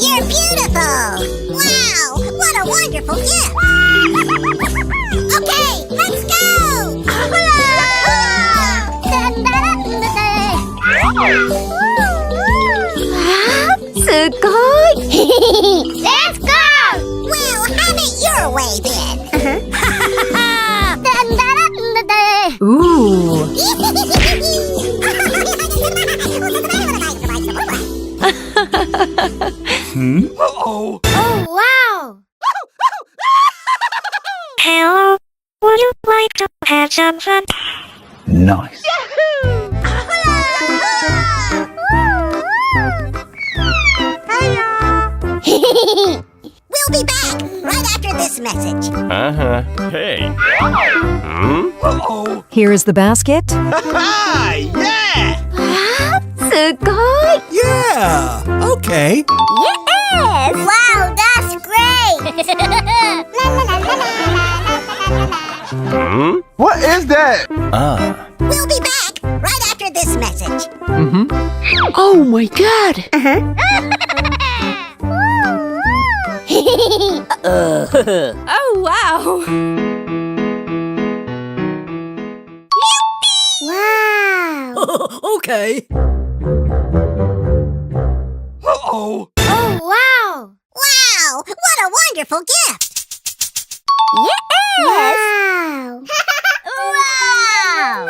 You're beautiful! Wow, what a wonderful gift! Okay, let's go! Sugoi! Let's go! Well, have it your way then! Ooh! Uh-oh. Oh, wow! Hello, would you like to have some fun? Nice. We'll be back right after this message. Uh-huh. Hey. Uh-oh. Here is the basket. Hi, yeah! Sugoi! Yeah! Okay. Yes! Wow, that's great! What is that? We'll be back right after this message. Oh my god! Oh wow! Wow! Okay. Uh-oh. Oh, wow! Wow! What a wonderful gift! Yes! Wow! Wow!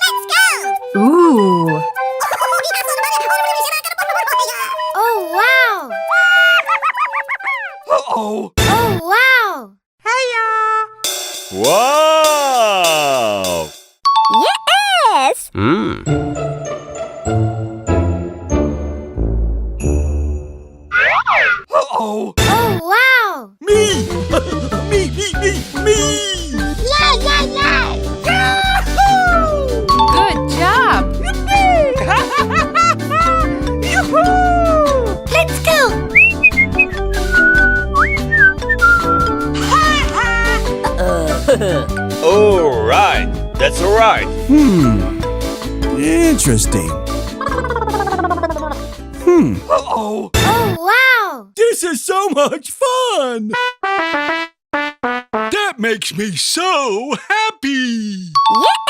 Let's go! Ooh! Oh, wow! Uh-oh. Oh, wow! Wow! Yes! Uh-oh. Oh, wow! Me! Me! Yeah, yeah, yeah! Good job! Let's go! All right. That's all right. Interesting. Uh-oh. Oh, wow! This is so much fun! That makes me so happy!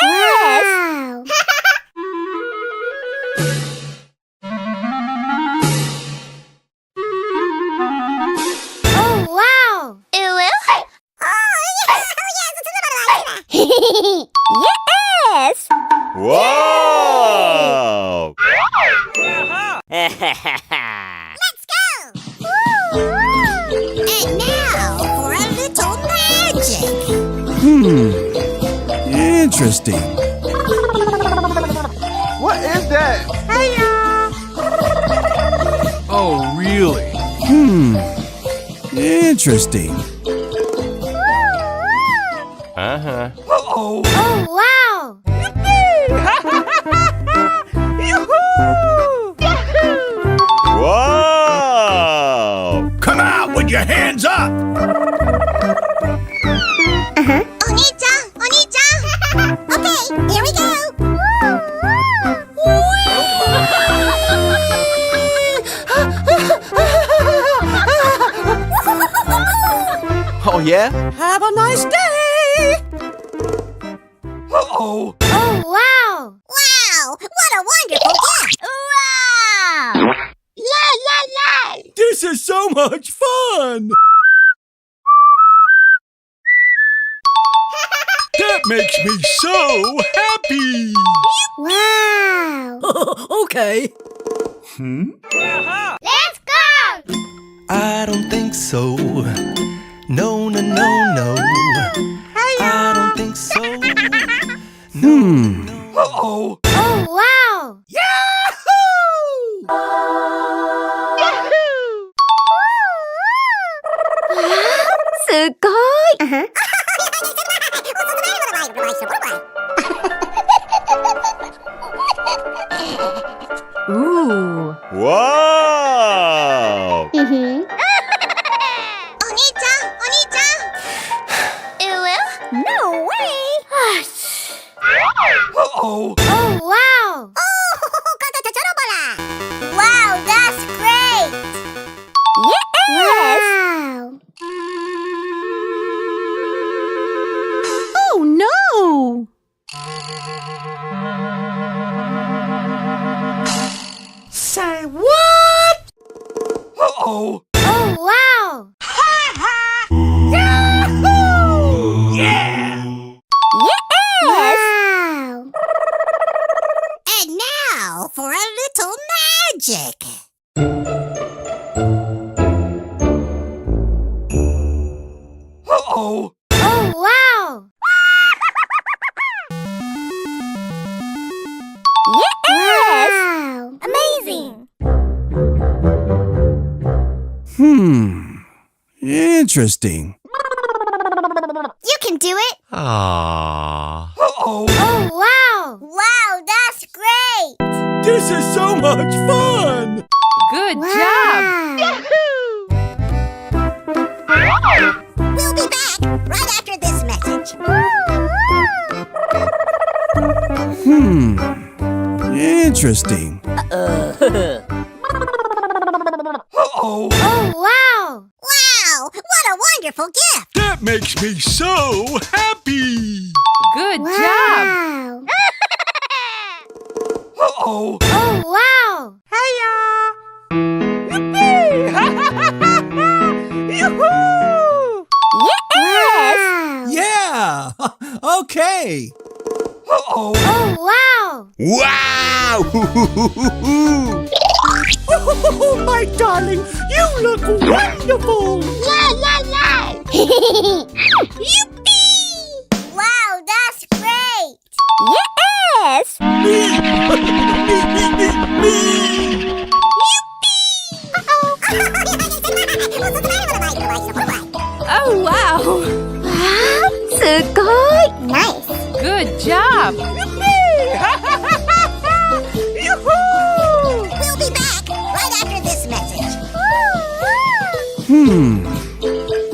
Yes! Wow! Oh, wow! Yes! Wow! Let's go! And now for a little magic! Interesting. What is that? Oh, really? Interesting. Uh-huh. Uh-oh. Oh, wow! Wow! Come out with your hands up! Oni-chan! Oni-chan! Okay, here we go! Oh, yeah? Have a nice day! Uh-oh. Oh, wow! Wow! What a wonderful gift! Wow! Yeah, yeah, yeah! This is so much fun! That makes me so happy! Wow! Okay. Let's go! I don't think so. No, no, no, no. I don't think so. No, no. Uh-oh. Oh, wow! Sugoi! Ooh! Wow! Oni-chan! Oni-chan! No way! Uh-oh. Oh, wow! Oh, Say what? Uh-oh. Oh, wow! Yeah! Yes! Wow! And now for a little magic. Uh-oh. Oh, wow! Yes! Wow! Amazing! Interesting. You can do it! Ah. Uh-oh. Oh, wow! Wow, that's great! This is so much fun! Good job. Wow! We'll be back right after this message. Interesting. Uh-oh. Oh, wow! Wow! What a wonderful gift! That makes me so happy! Good job. Wow! Uh-oh. Oh, wow! Yes! Yeah. Okay. Uh-oh. Oh, wow! Wow! Oh, my darling, you look wonderful! Yippee! Wow, that's great! Yes! Oh, wow. Wow! すごい! Nice! Good job. We'll be back right after this message.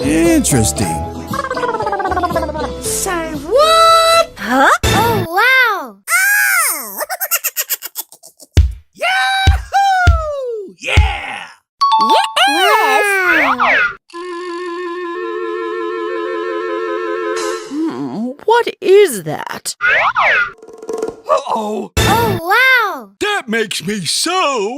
Interesting. Say what? Huh? Oh, wow! Oh! Yahoo! Yeah! Yes! What is that? Uh-oh. Oh, wow! That makes me so